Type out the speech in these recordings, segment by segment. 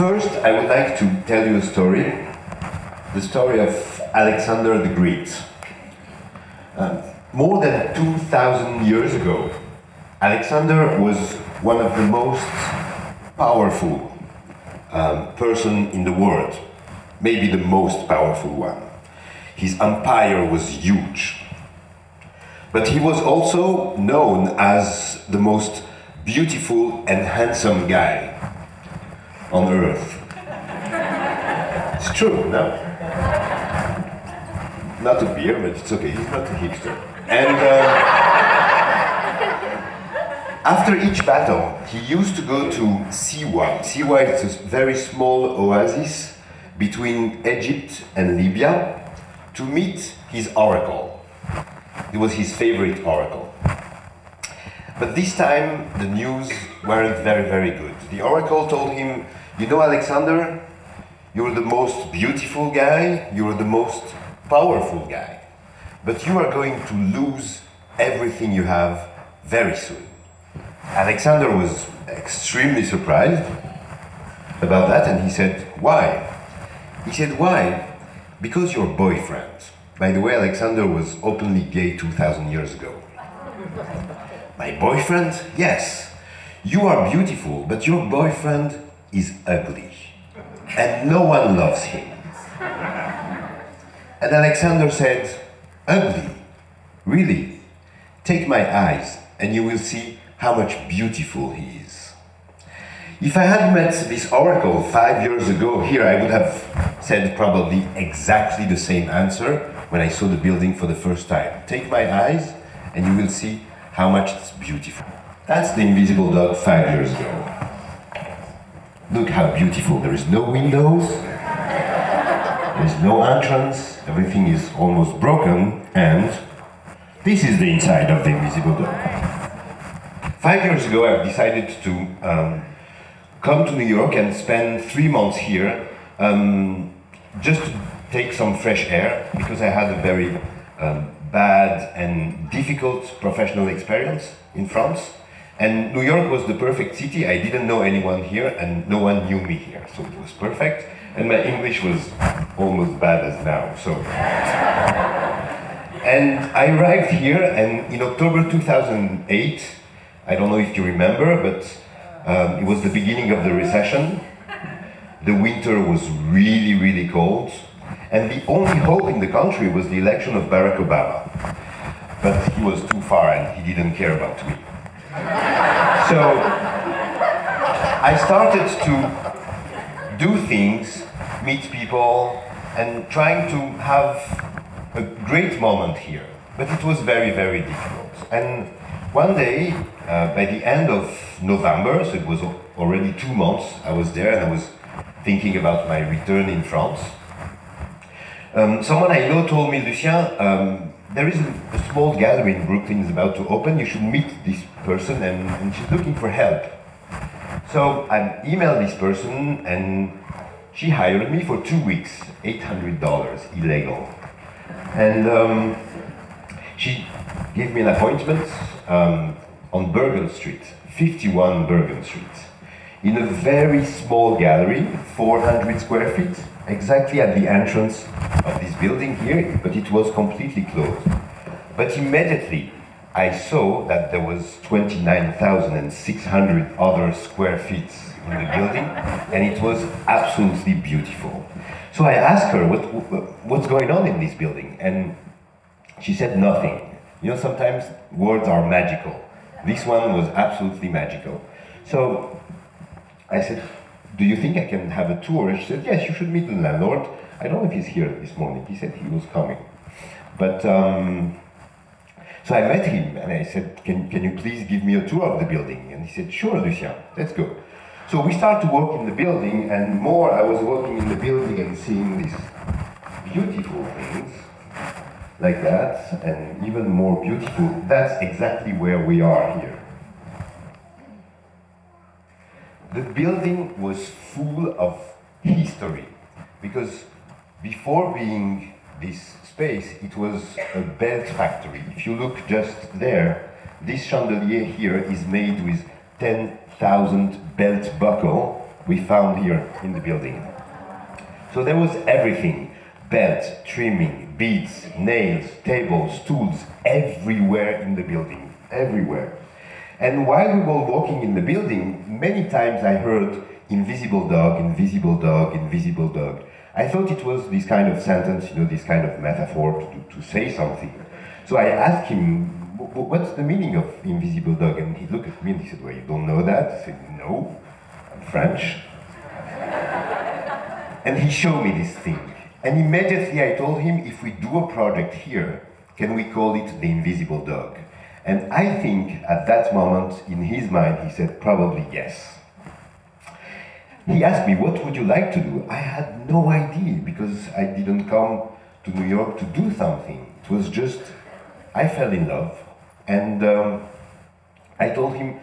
First, I would like to tell you a story, the story of Alexander the Great. More than 2,000 years ago, Alexander was one of the most powerful person in the world, maybe the most powerful one. His empire was huge. But he was also known as the most beautiful and handsome guy on Earth. It's true, no? Not a beer, but it's okay, he's not a hipster. And after each battle, he used to go to Siwa. Siwa is a very small oasis between Egypt and Libya to meet his oracle. It was his favorite oracle. But this time, the news weren't very good. The oracle told him, you know, Alexander, you're the most beautiful guy, you're the most powerful guy, but you are going to lose everything you have very soon. Alexander was extremely surprised about that, and he said, why? He said, why? Because your boyfriend. By the way, Alexander was openly gay 2,000 years ago. My boyfriend? Yes. You are beautiful, but your boyfriend is ugly, and no one loves him. And Alexander said, ugly? Really? Take my eyes, and you will see how much beautiful he is. If I had met this oracle 5 years ago here, I would have said probably exactly the same answer when I saw the building for the first time. Take my eyes, and you will see how much it's beautiful. That's the invisible dog 5 years ago. Look how beautiful. There is no windows, there is no entrance, everything is almost broken, and this is the inside of the invisible dog. 5 years ago, I decided to come to New York and spend 3 months here, just to take some fresh air, because I had a very bad and difficult professional experience in France. And New York was the perfect city. I didn't know anyone here, and no one knew me here, so it was perfect. And my English was almost bad as now, so. And I arrived here, and in October 2008, I don't know if you remember, but it was the beginning of the recession. The winter was really cold, and the only hope in the country was the election of Barack Obama. But he was too far, and he didn't care about me. So I started to do things, meet people, and trying to have a great moment here. But it was very difficult. And one day, by the end of November, so it was already 2 months I was there, and I was thinking about my return in France. Someone I know told me, Lucien, there is a small gallery in Brooklyn is about to open, you should meet this person, and she's looking for help. So I emailed this person, and she hired me for 2 weeks, $800, illegal. And she gave me an appointment on Bergen Street, 51 Bergen Street, in a very small gallery, 400 square feet, exactly at the entrance of this building here, but it was completely closed. But immediately I saw that there was 29,600 other square feet in the building, and it was absolutely beautiful. So I asked her, what's going on in this building? And she said nothing. You know, sometimes words are magical. This one was absolutely magical. So I said, do you think I can have a tour? She said, yes, you should meet the landlord. I don't know if he's here this morning. He said he was coming. But, so I met him, and I said, can you please give me a tour of the building? And he said, sure, Lucien, let's go. So we started to work in the building, and more I was working in the building and seeing these beautiful things like that, and even more beautiful. That's exactly where we are here. The building was full of history, because before being this space, it was a belt factory. If you look just there, this chandelier here is made with 10,000 belt buckle we found here in the building. So there was everything: belt, trimming, beads, nails, tables, stools, everywhere in the building, everywhere. And while we were walking in the building, many times I heard invisible dog, invisible dog, invisible dog. I thought it was this kind of sentence, you know, this kind of metaphor to say something. So I asked him, what's the meaning of invisible dog? And he looked at me and he said, well, you don't know that? I said, no, I'm French. And he showed me this thing. And immediately I told him, if we do a project here, can we call it the invisible dog? And I think at that moment, in his mind, he said, probably yes. He asked me, what would you like to do? I had no idea, because I didn't come to New York to do something. It was just, I fell in love. And I told him,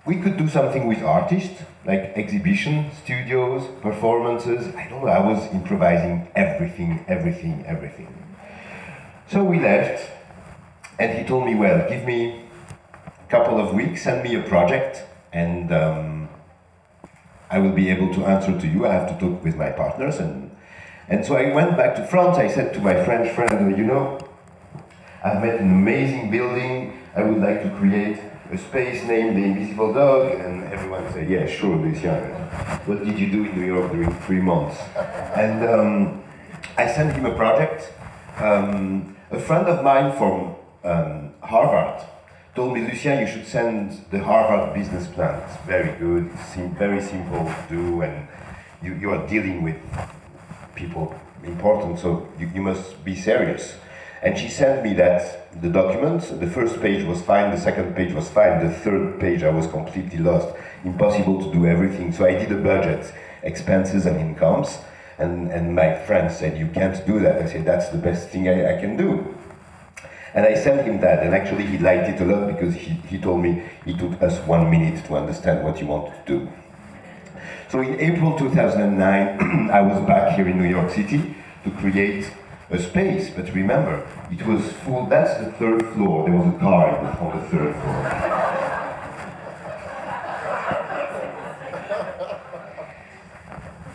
we could do something with artists, like exhibition, studios, performances. I don't know, I was improvising everything. So we left, and he told me, well, give me a couple of weeks, send me a project, and I will be able to answer to you. I have to talk with my partners. And so I went back to France. I said to my French friend, you know, I've met an amazing building. I would like to create a space named the Invisible Dog. And everyone said, yeah, sure, Lucien. What did you do in New York during 3 months? And I sent him a project. A friend of mine from Harvard told me, Lucien, you should send the Harvard business plan. It's very good, it's very simple to do, and you are dealing with people important, so you must be serious. And she sent me that, the document. The first page was fine, the second page was fine, the third page I was completely lost. Impossible to do everything. So I did a budget, expenses and incomes, and my friend said, you can't do that. I said, that's the best thing I can do. And I sent him that, and actually he liked it a lot, because he told me it took us 1 minute to understand what he wanted to do. So in April 2009, I was back here in New York City to create a space, but remember, it was full. That's the third floor. There was a car on the third floor.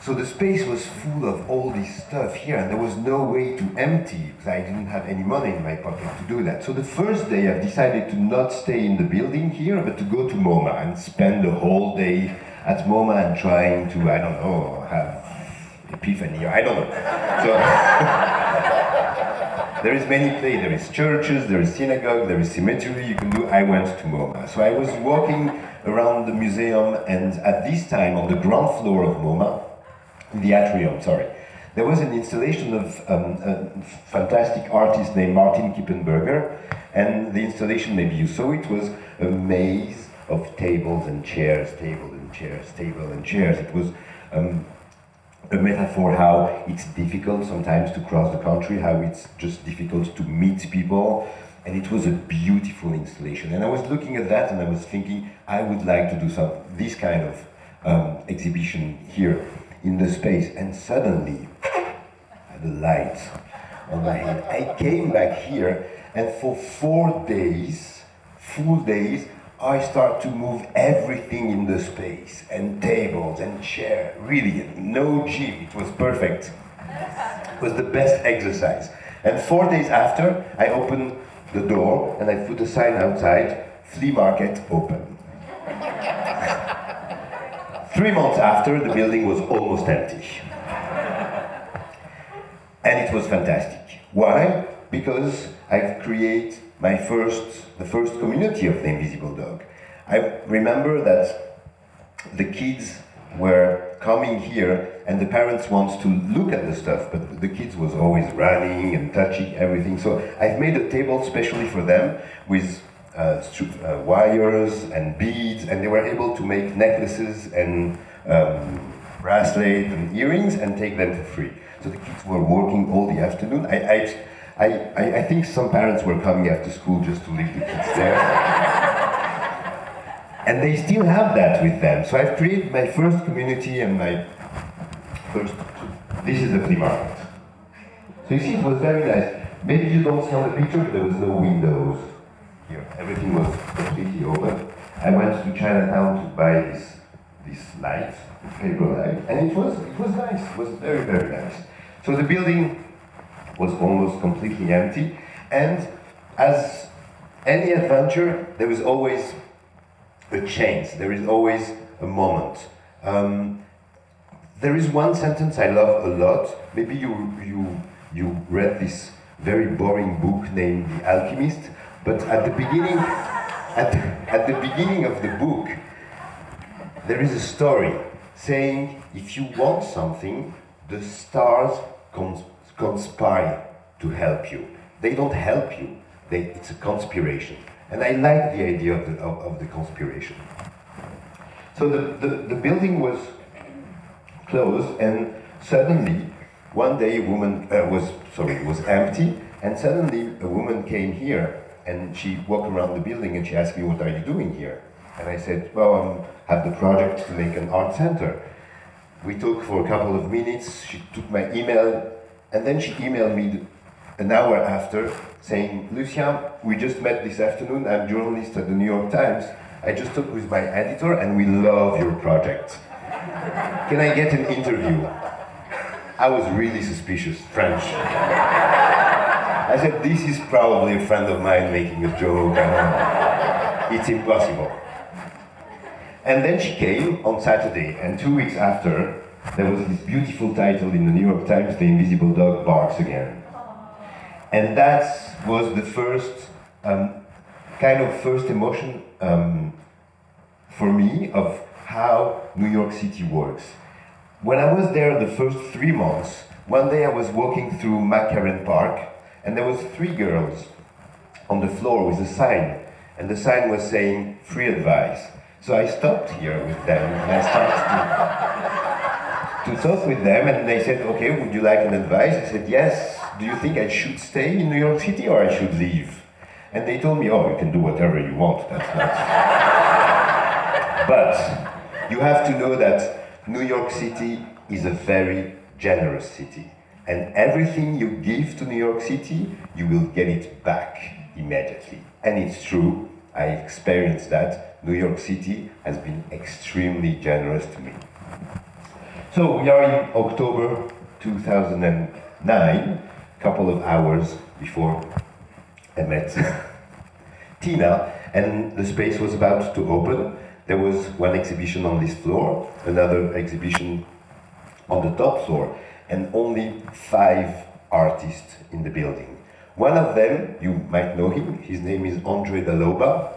So the space was full of all this stuff here, and there was no way to empty, because I didn't have any money in my pocket to do that. So the first day I decided to not stay in the building here, but to go to MoMA and spend the whole day at MoMA and trying to, I don't know, have epiphany, or I don't know. So there is many places, there is churches, there is synagogue, there is cemetery you can do. I went to MoMA. So I was walking around the museum, and at this time on the ground floor of MoMA, in the atrium, sorry, there was an installation of a fantastic artist named Martin Kippenberger, and the installation, maybe you saw it, was a maze of tables and chairs, table and chairs, table and chairs. It was a metaphor how it's difficult sometimes to cross the country, how it's just difficult to meet people, and it was a beautiful installation. And I was looking at that and I was thinking, I would like to do this kind of exhibition here in the space. And suddenly, I had a light on my head. I came back here, and for 4 days, full days, I start to move everything in the space, and tables and chairs, really, no gym, it was perfect. It was the best exercise. And 4 days after, I opened the door and I put a sign outside, flea market open. 3 months after, the building was almost empty. And it was fantastic. Why? Because I've created the first community of the Invisible Dog. I remember that the kids were coming here and the parents want to look at the stuff, but the kids was always running and touching everything. So I've made a table specially for them with wires and beads, and they were able to make necklaces and bracelets and earrings and take them for free. So the kids were working all the afternoon. I think some parents were coming after school just to leave the kids there. And they still have that with them. So I've created my first community and my first, this is the flea market. So you see, it was very nice. Maybe you don't see on the picture, but there was no windows here. Everything was completely open. I went to Chinatown to buy this light, paper light, and it was nice. It was very, very nice. So the building was almost completely empty, and as any adventure, there is always a change. There is always a moment. There is one sentence I love a lot. Maybe you read this very boring book named The Alchemist, but at the beginning, at the beginning of the book, there is a story saying if you want something, the stars conspire to help you. They don't help you. It's a conspiration, and I like the idea of the conspiration. So the building was closed, and suddenly one day it was empty, and suddenly a woman came here, and she walked around the building, and she asked me, "What are you doing here?" And I said, "Well, I have the project to make an art center." We talked for a couple of minutes. She took my email, and then she emailed me an hour after saying, "Lucien, we just met this afternoon. I'm a journalist at the New York Times. I just talked with my editor, and we love your project. Can I get an interview?" I was really suspicious, French. I said, "This is probably a friend of mine making a joke. It's impossible." And then she came on Saturday, and 2 weeks after, there was this beautiful title in the New York Times, "The Invisible Dog Barks Again." And that was the first, kind of first emotion for me of how New York City works. When I was there the first 3 months, one day I was walking through McCarran Park, and there was 3 girls on the floor with a sign, and the sign was saying, "Free advice." So I stopped here with them, and I started to talk with them, and they said, "Okay, would you like an advice?" I said, "Yes. Do you think I should stay in New York City or I should leave?" And they told me, "Oh, you can do whatever you want, that's not..." But you have to know that New York City is a very generous city, and everything you give to New York City, you will get it back immediately. And it's true, I experienced that. New York City has been extremely generous to me. So we are in October 2009, a couple of hours before I met Tina, and the space was about to open. There was one exhibition on this floor, another exhibition on the top floor, and only 5 artists in the building. One of them, you might know him, his name is Andre Daloba.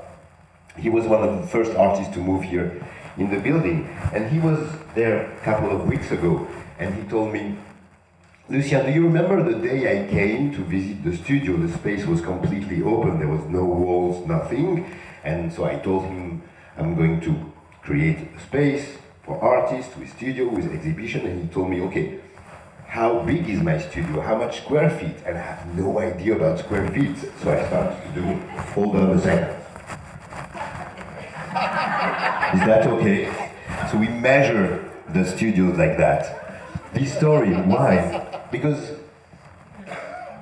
He was one of the first artists to move here in the building, and he was there a couple of weeks ago, and he told me, "Lucien, do you remember the day I came to visit the studio? The space was completely open, there was no walls, nothing." And so I told him, "I'm going to create a space for artists, with studio, with exhibition," and he told me, "Okay, how big is my studio? How much square feet?" And I have no idea about square feet, so I started to do, hold on a second. Is that okay? So we measure the studios like that. This story, why? Because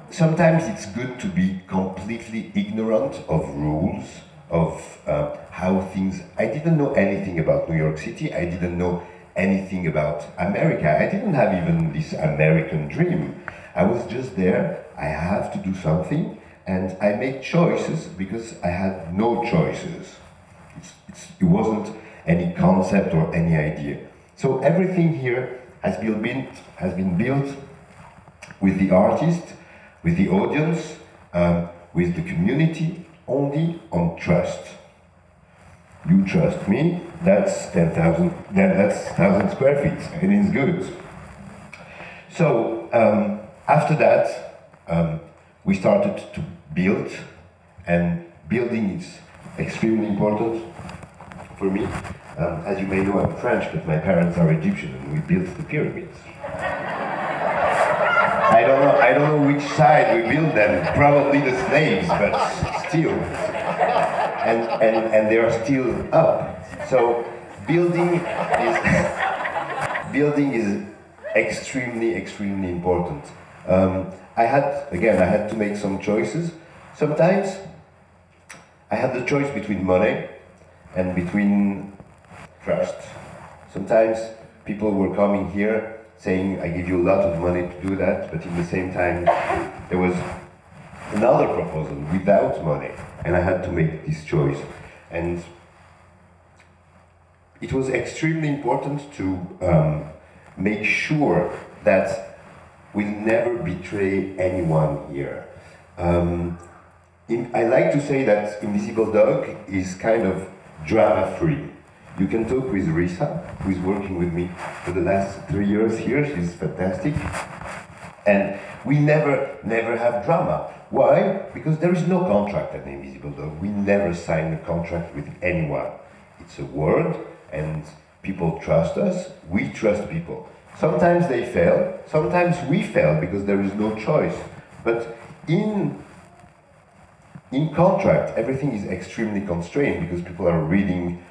sometimes it's good to be completely ignorant of rules, of how things... I didn't know anything about New York City, I didn't know anything about America, I didn't have even this American dream. I was just there, I have to do something, and I made choices because I had no choices. It wasn't any concept or any idea. So everything here has been built with the artist, with the audience, with the community, only on trust. You trust me, that's 10,000, that's 1,000 square feet, and it's good. So after that, we started to build, and building is extremely important for me. As you may know, I'm French, but my parents are Egyptian, and we built the pyramids. I don't know which side we built them. Probably the slaves, but still. And they are still up. So building is extremely important. I had to make some choices. Sometimes I had the choice between money and between trust. Sometimes people were coming here saying, I give you a lot of money to do that, but in the same time, there was another proposal without money, and I had to make this choice. And it was extremely important to make sure that we'll never betray anyone here. I like to say that Invisible Dog is kind of drama-free. You can talk with Risa, who is working with me for the last 3 years here. She's fantastic. And we never have drama. Why? Because there is no contract at the Invisible Dog. We never sign a contract with anyone. It's a word, and people trust us. We trust people. Sometimes they fail. Sometimes we fail because there is no choice. But in contract, everything is extremely constrained because people are reading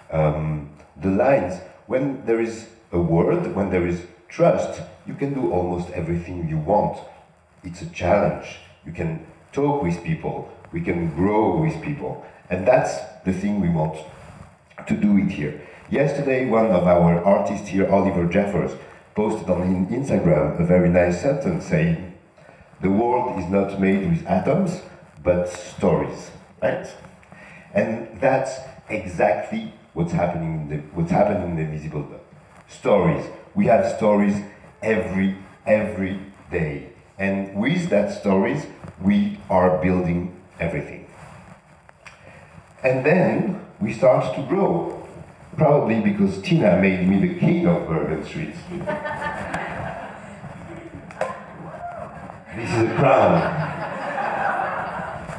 the lines. When there is a word, when there is trust, you can do almost everything you want. It's a challenge. You can talk with people. We can grow with people. And that's the thing we want to do it here. Yesterday, one of our artists here, Oliver Jeffers, posted on Instagram a very nice sentence saying, "The world is not made with atoms, but stories," right? And that's exactly what's happening in the Invisible Dog. Stories. We have stories every day. And with that stories, we are building everything. And then we start to grow. Probably because Tina made me the king of Bergen Street. This is a crown.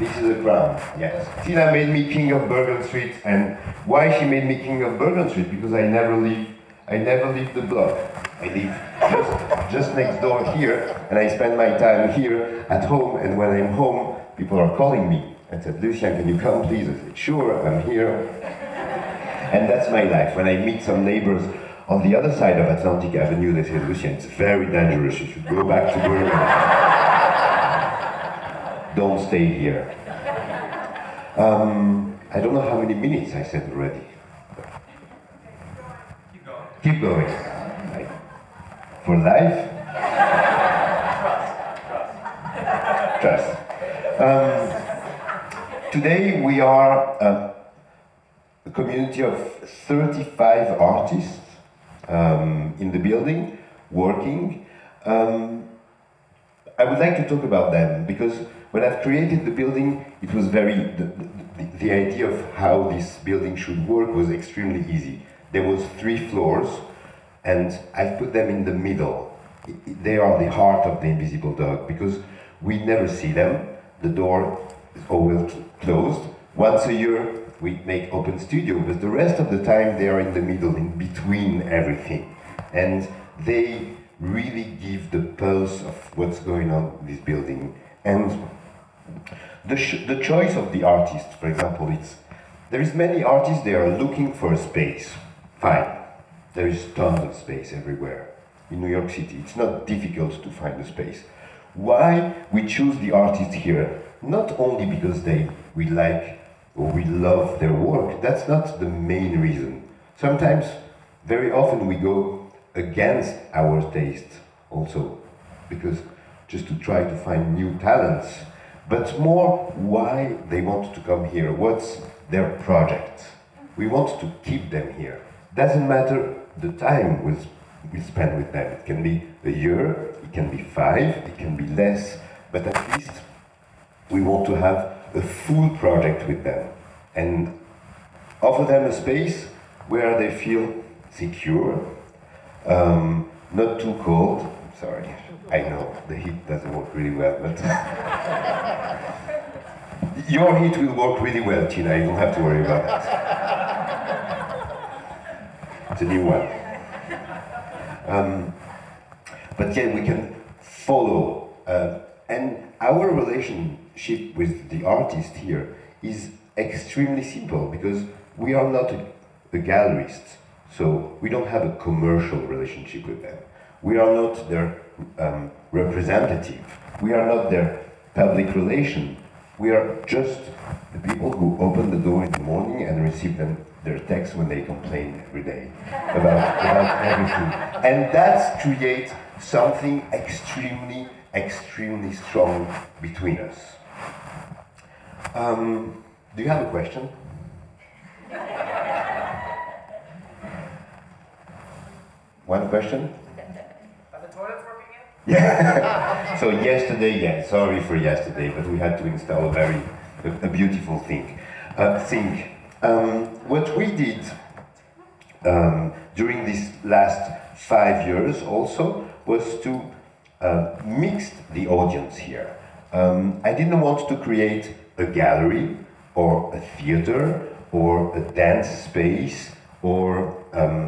This is a crown, yes. Tina made me king of Bergen Street, and why she made me king of Bergen Street? Because I never leave the block. I live just next door here, and I spend my time here at home, and when I'm home, people are calling me and said, "Lucien, can you come please?" I said, "Sure, I'm here." And that's my life. When I meet some neighbors on the other side of Atlantic Avenue, they say, "Lucien, it's very dangerous, you should go back to Bergen. Don't stay here." I don't know how many minutes I said already. Keep going. Like, for life? Trust. Today we are a community of 35 artists in the building, working. I would like to talk about them because when I've created the building, it was the idea of how this building should work was extremely easy. There was 3 floors, and I put them in the middle. They are the heart of the Invisible Dog because we never see them. The door is always closed. Once a year, we make open studio, but the rest of the time they are in the middle, in between everything. And they really give the pulse of what's going on in this building. And the choice of the artist, for example, there is many artists, they are looking for a space. Fine, there is tons of space everywhere. In New York City, it's not difficult to find a space. Why we choose the artists here? Not only because we like or we love their work, that's not the main reason. Sometimes, very often we go against our taste also, because just to try to find new talents, but more why they want to come here, what's their project. We want to keep them here. Doesn't matter the time we spend with them. It can be a year, it can be 5, it can be less, but at least we want to have a full project with them and offer them a space where they feel secure, not too cold. Sorry, I know the heat doesn't work really well, but Your heat will work really well, Tina, you don't have to worry about that. It's a new one. But yeah, we can follow, and our relationship with the artist here is extremely simple because we are not a gallerist, so we don't have a commercial relationship with them. We are not their representative. We are not their public relation. We are just the people who open the door in the morning and receive their texts when they complain every day about everything. And that creates something extremely, extremely strong between us. Do you have a question? One question? Are the toilets working yet? Yeah. So yesterday, yeah, sorry for yesterday, but we had to install a beautiful thing. What we did during these last 5 years also was to mix the audience here. I didn't want to create a gallery or a theater or a dance space or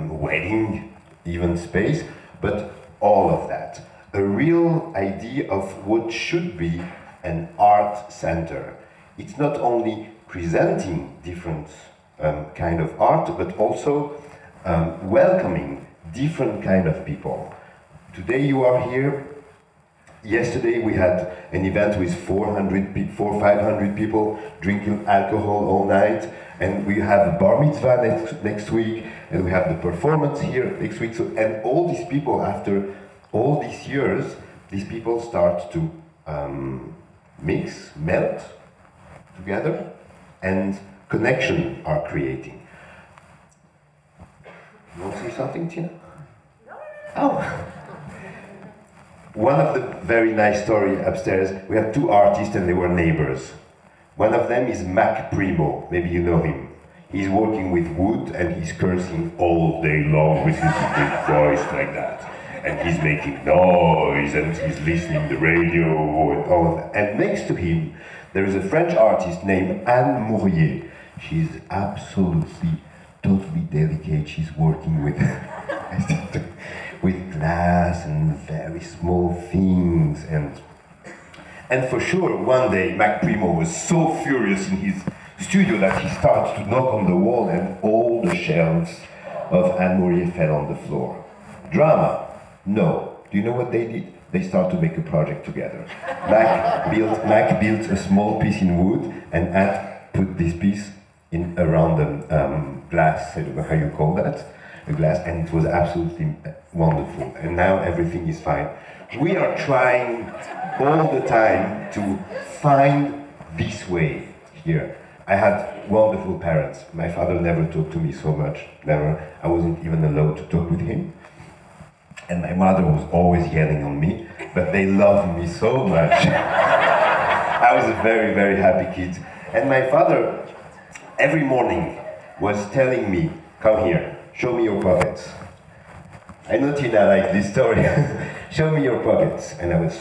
wedding even space, but all of that. A real idea of what should be an art center. It's not only presenting different kind of art, but also welcoming different kind of people. Today you are here. Yesterday we had an event with 500 people drinking alcohol all night, and we have a bar mitzvah next week, and we have the performance here next week. So, and all these people, after all these years, these people start to melt together, and connection are creating. You want to say something, Tina? No. Oh. One of the very nice story upstairs, we had two artists and they were neighbors. One of them is Mac Primo, maybe you know him. He's working with wood and he's cursing all day long with his big voice like that. And he's making noise and he's listening to the radio and all of that. And next to him, there is a French artist named Anne Mourier. She's absolutely, totally delicate. She's working with with glass and very small things, and for sure one day Mac Primo was so furious in his studio that he started to knock on the wall and all the shelves of Anne Mourier fell on the floor. Drama? No. Do you know what they did? They started to make a project together. Mac built a small piece in wood, and Anne put this piece in around the glass, I don't know how you call that, a glass, and it was absolutely wonderful. And now everything is fine. We are trying all the time to find this way here. I had wonderful parents. My father never talked to me so much, never. I wasn't even allowed to talk with him. And my mother was always yelling on me, but they loved me so much. I was a very, very happy kid. And my father, every morning, was telling me, come here, show me your pockets. I know Tina liked this story. Show me your pockets. And I was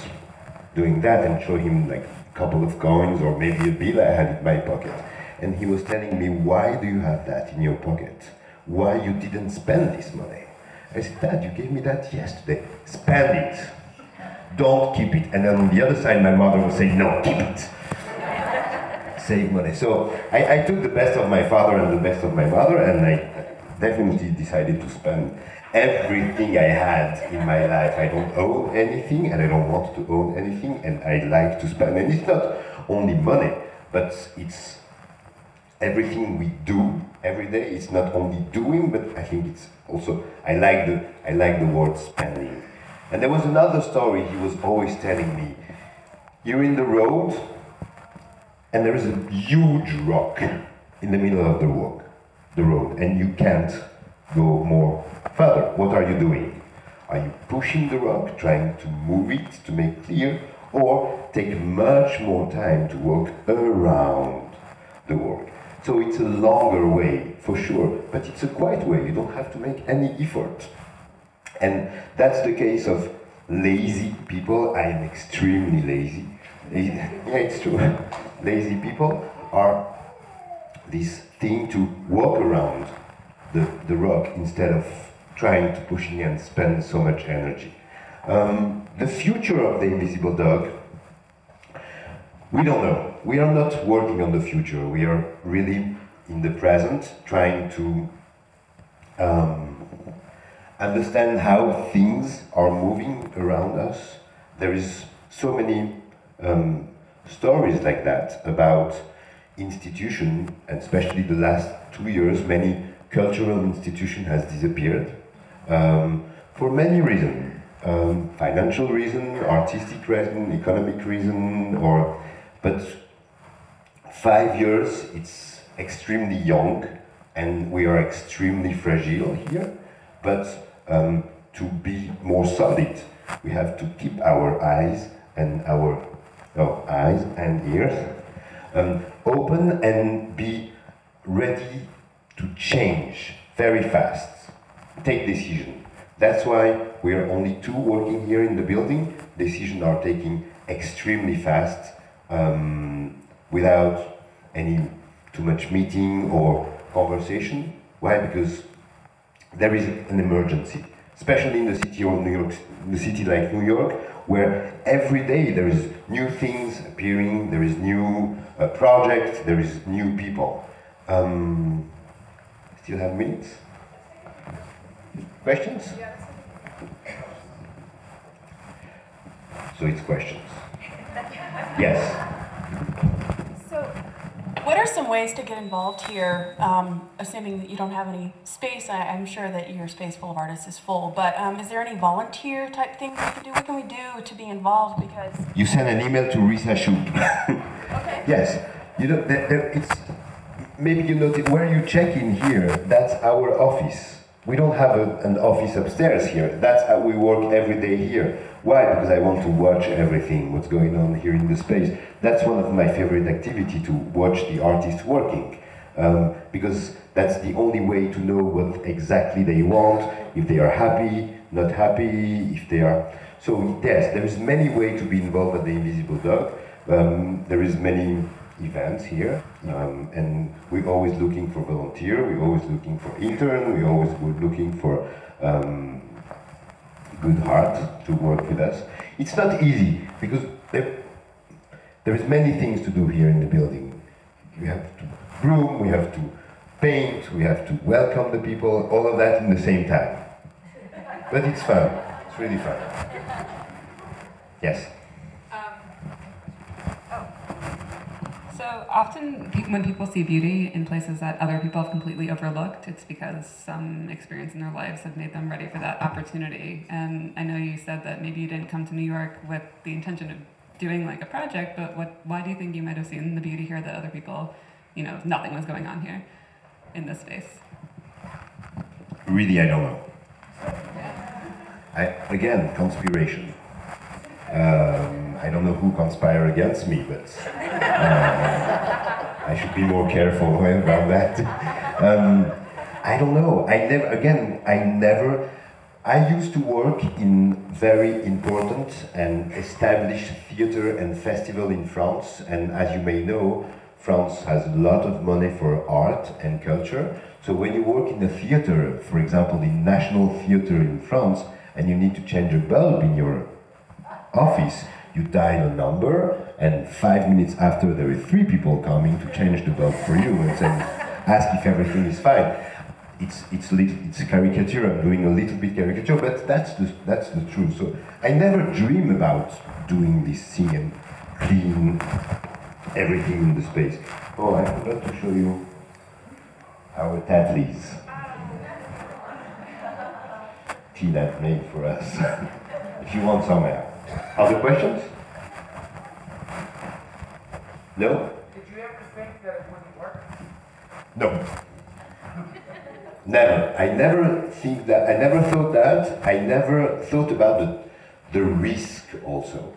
doing that and showing him like a couple of coins or maybe a bill I had in my pocket. And he was telling me, why do you have that in your pocket? Why you didn't spend this money? I said, Dad, you gave me that yesterday. Spend it. Don't keep it. And then on the other side, my mother was saying, no, keep it. Save money. So I took the best of my father and the best of my mother, and I definitely decided to spend everything I had in my life. I don't own anything, and I don't want to own anything, and I like to spend. And it's not only money, but it's everything we do every day. It's not only doing, but I think it's also, I like the word spending. And there was another story he was always telling me. You're in the road, and there is a huge rock in the middle of the road, and you can't go more further. What are you doing? Are you pushing the rock, trying to move it to make clear, or take much more time to walk around the rock? So it's a longer way, for sure, but it's a quiet way. You don't have to make any effort. And that's the case of lazy people. I am extremely lazy. Yeah, it's true. Lazy people are this thing to walk around the rock instead of trying to push in and spend so much energy. The future of the invisible dog, we don't know. We are not working on the future. We are really in the present, trying to understand how things are moving around us. There is so many stories like that about institutions, and especially the last 2 years, many cultural institutions has disappeared for many reasons. Financial reason, artistic reason, economic reason, but 5 years, it's extremely young, and we are extremely fragile here. But to be more solid, we have to keep our eyes and ears open and be ready to change very fast. Take decision. That's why we are only 2 working here in the building. Decisions are taking extremely fast without any too much meeting or conversation. Why? Because there is an emergency, especially in the city of New York, in a city like New York, where every day there is new things appearing, there is new projects, there is new people. Still have minutes? Questions? So it's questions. Yes. So, what are some ways to get involved here? Assuming that you don't have any space, I'm sure that your space full of artists is full. But is there any volunteer type things we can do? What can we do to be involved? Because you send an email to Risa Shoot. okay. Yes. You know, it's maybe you notice where you check in here. That's our office. We don't have an office upstairs here. That's how we work every day here. Why? Because I want to watch everything, what's going on here in the space. That's one of my favorite activities, to watch the artists working. Because that's the only way to know what exactly they want, if they are happy, not happy, if they are... So yes, there is many ways to be involved at the Invisible Dog. There is many events here, and we're always looking for volunteer, we're always looking for intern, we're always looking for good heart to work with us. It's not easy because there is many things to do here in the building. We have to broom, we have to paint, we have to welcome the people, all of that in the same time. But it's fun. It's really fun. Yes. So often when people see beauty in places that other people have completely overlooked, it's because some experience in their lives have made them ready for that opportunity. And I know you said that maybe you didn't come to New York with the intention of doing like a project, but why do you think you might have seen the beauty here that other people, you know, nothing was going on here in this space? Really, I don't know. Again, conspiration. I don't know who conspired against me, but I should be more careful about that. I don't know. I used to work in very important and established theater and festival in France, and as you may know, France has a lot of money for art and culture. So when you work in a theater, for example, the National Theater in France, and you need to change a bulb in your office, you dial a number, and 5 minutes after there are 3 people coming to change the bulb for you and ask if everything is fine. It's a caricature. I'm doing a little bit caricature, but that's the truth. So I never dream about doing this thing and clean everything in the space. Oh, I forgot to show you our Tadleys. Tea that made for us. If you want some. Other questions? No? Did you ever think that it wouldn't work? No. Never. I never thought that. I never thought about the risk also.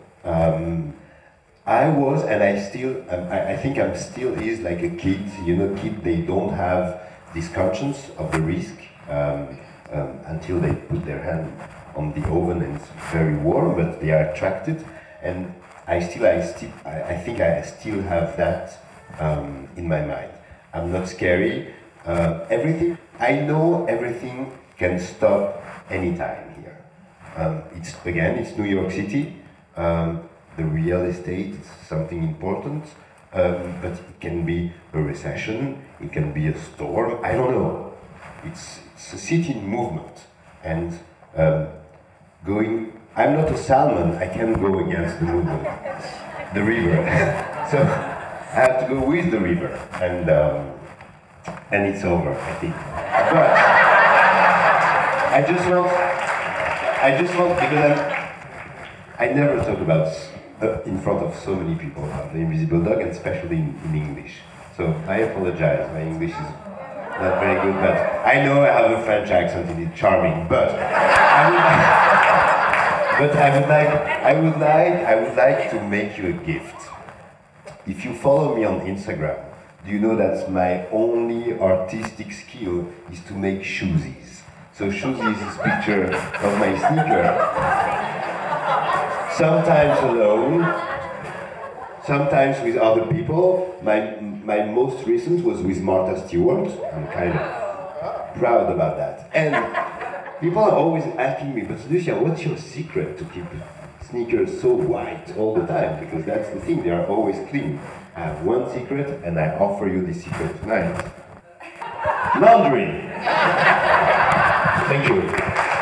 I was, and I still, I think I'm still is like a kid, you know, they don't have this conscience of the risk until they put their hand on the oven and it's very warm, but they are attracted. And I think I still have that in my mind. I'm not scary. Everything, I know everything can stop anytime here. It's New York City. The real estate is something important, but it can be a recession, it can be a storm, I don't know. It's a city in movement, and I'm not a salmon, I can't go against the movement, the river. So I have to go with the river, and it's over, I think. But I just want, because I never talk about in front of so many people about the invisible dog, and especially in English. So I apologize, my English is not very good, but I know I have a French accent and it's charming, but I would like to make you a gift. If you follow me on Instagram, do you know that my only artistic skill is to make shoesies? So shoesies is a picture of my sneaker. Sometimes alone, sometimes with other people. My most recent was with Martha Stewart. I'm kind of proud about that. And people are always asking me, but Lucien, what's your secret to keep sneakers so white all the time? Because that's the thing, they are always clean. I have one secret, and I offer you this secret tonight. Laundry! Thank you.